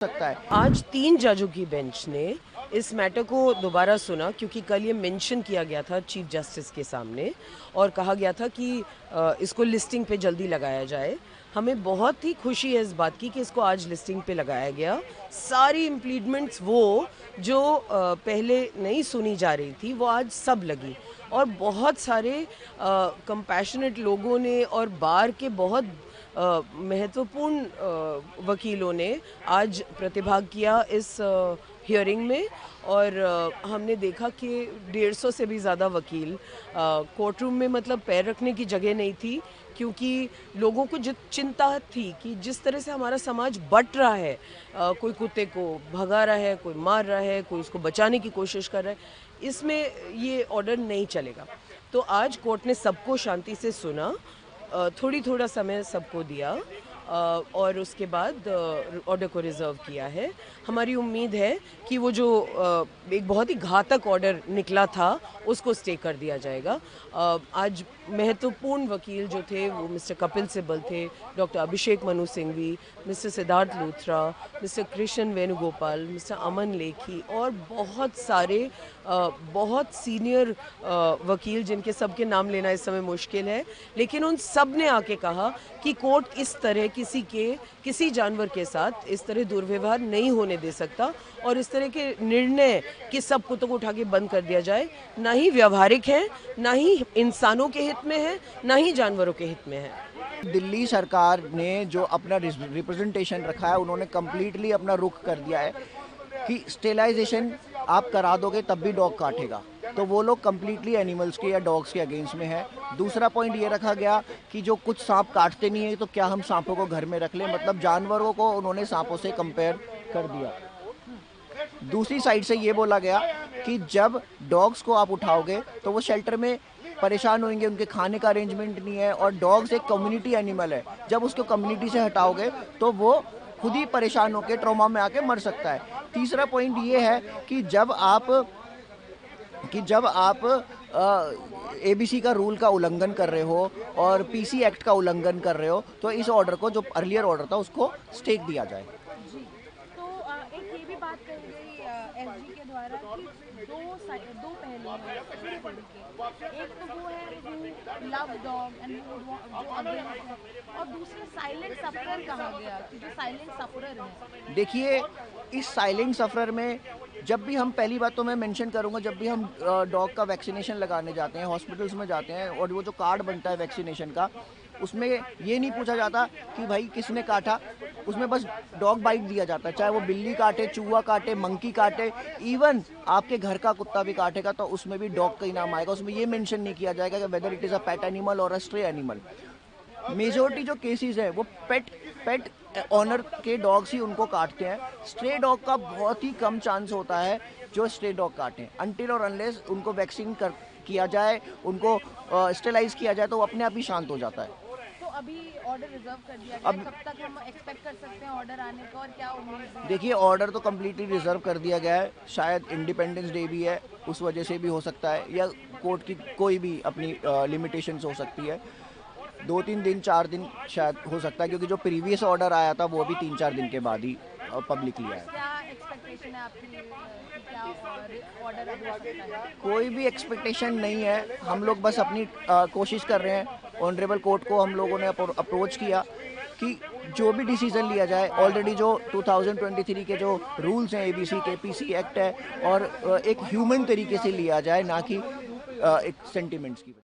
सकता है। आज 3 जजों की बेंच ने इस मैटर को दोबारा सुना, क्योंकि कल ये मेंशन किया गया था चीफ जस्टिस के सामने और कहा गया था कि इसको लिस्टिंग पे जल्दी लगाया जाए। हमें बहुत ही खुशी है इस बात की कि इसको आज लिस्टिंग पे लगाया गया। सारी इम्प्लीडमेंट्स वो जो पहले नहीं सुनी जा रही थी वो आज सब लगी, और बहुत सारे कंपैशनेट लोगों ने और बार के बहुत महत्वपूर्ण वकीलों ने आज प्रतिभाग किया इस हियरिंग में। और हमने देखा कि 150 से भी ज़्यादा वकील कोर्ट रूम में, मतलब पैर रखने की जगह नहीं थी, क्योंकि लोगों को चिंता थी कि जिस तरह से हमारा समाज बट रहा है, कोई कुत्ते को भगा रहा है, कोई मार रहा है, कोई उसको बचाने की कोशिश कर रहा है, इसमें ये ऑर्डर नहीं चलेगा। तो आज कोर्ट ने सबको शांति से सुना, थोड़ा समय सबको दिया, और उसके बाद ऑर्डर को रिज़र्व किया है। हमारी उम्मीद है कि वो जो एक बहुत ही घातक ऑर्डर निकला था उसको स्टे कर दिया जाएगा। आज महत्वपूर्ण वकील जो थे वो मिस्टर कपिल सिब्बल थे, doctor Abhishek Manu Singhvi, mister Siddharth Luthra, mister Krishna Venugopal, mister Aman Lekhi और बहुत सारे बहुत सीनियर वकील जिनके सबके नाम लेना इस समय मुश्किल है, लेकिन उन सब ने आके कहा कि कोर्ट इस तरह किसी जानवर के साथ इस तरह दुर्व्यवहार नहीं होने दे सकता, और इस तरह के निर्णय कि सब कुत्तों को उठा के बंद कर दिया जाए ना ही व्यवहारिक है, ना ही इंसानों के हित में है, ना ही जानवरों के हित में है। दिल्ली सरकार ने जो अपना रिप्रेजेंटेशन रखा है, उन्होंने कम्प्लीटली अपना रुख कर दिया है कि स्टेलाइजेशन आप करा दोगे तब भी डॉग काटेगा, तो वो लोग कम्प्लीटली एनिमल्स के या डॉग्स के अगेंस्ट में है। दूसरा पॉइंट ये रखा गया कि जो कुछ सांप काटते नहीं है तो क्या हम सांपों को घर में रख लें, मतलब जानवरों को उन्होंने सांपों से कंपेयर कर दिया। दूसरी साइड से ये बोला गया कि जब डॉग्स को आप उठाओगे तो वो शेल्टर में परेशान होंगे, उनके खाने का अरेंजमेंट नहीं है, और डॉग्स एक कम्युनिटी एनिमल है, जब उसको कम्युनिटी से हटाओगे तो वो खुद ही परेशान होकर ट्रॉमा में आके मर सकता है। तीसरा पॉइंट ये है कि जब आप एबीसी का रूल का उल्लंघन कर रहे हो और पीसी एक्ट का उल्लंघन कर रहे हो, तो इस ऑर्डर को, जो अर्लियर ऑर्डर था, उसको स्टेक दिया जाए। जी, तो एक ये भी बात कही गई एसजी के द्वारा कि दो पहलू हैं पूरे बॉडी के। एक तो वो है हु लव डॉग एंड जो अगेंस्ट है, और दूसरे साइलेंट सफरर कहा गया कि जो साइलेंट सफरर है। देखिए, इस साइलेंट सफरर में जब भी हम, पहली बात तो मैं मेंशन करूंगा, जब भी हम डॉग का वैक्सीनेशन लगाने जाते हैं, हॉस्पिटल्स में जाते हैं, और वो जो कार्ड बनता है वैक्सीनेशन का, उसमें ये नहीं पूछा जाता कि भाई किसने काटा, उसमें बस डॉग बाइट दिया जाता है। चाहे वो बिल्ली काटे, चूहा काटे, मंकी काटे, इवन आपके घर का कुत्ता भी काटेगा तो उसमें भी डॉग का ही नाम आएगा। उसमें ये मेंशन नहीं किया जाएगा कि whether it is a pet animal और अ स्ट्रे एनिमल। मेजोरिटी जो केसेस है वो पेट ऑनर के डॉग्स ही उनको काटते हैं। स्ट्रे डॉग का बहुत ही कम चांस होता है जो स्ट्रे डॉग काटें, अनटिल और अनलेस उनको वैक्सीन किया जाए, उनको स्टेलाइज किया जाए, तो वो अपने आप ही शांत हो जाता है। तो अभी ऑर्डर रिजर्व कर दिया गया, कब तक हम एक्सपेक्ट कर सकते हैं ऑर्डर आने का, और क्या उम्मीद है? देखिए, ऑर्डर तो कम्प्लीटली रिजर्व कर दिया गया है, शायद इंडिपेंडेंस डे भी है, उस वजह से भी हो सकता है, या कोर्ट की कोई भी अपनी लिमिटेशंस हो सकती है। 2-3 दिन, 4 दिन शायद हो सकता है, क्योंकि जो प्रीवियस ऑर्डर आया था वो भी 3-4 दिन के बाद ही पब्लिकली आया। क्या एक्सपेक्टेशन है आपकी कि क्या ऑर्डर अभी आ सकता है? कोई भी एक्सपेक्टेशन नहीं है, हम लोग बस अपनी कोशिश कर रहे हैं। ऑनरेबल कोर्ट को हम लोगों ने अप्रोच किया कि जो भी डिसीजन लिया जाए, ऑलरेडी जो 2023 के जो रूल्स हैं एबीसी के, पीसी एक्ट है, और एक ह्यूमन तरीके से लिया जाए, ना कि एक सेंटिमेंट्स की।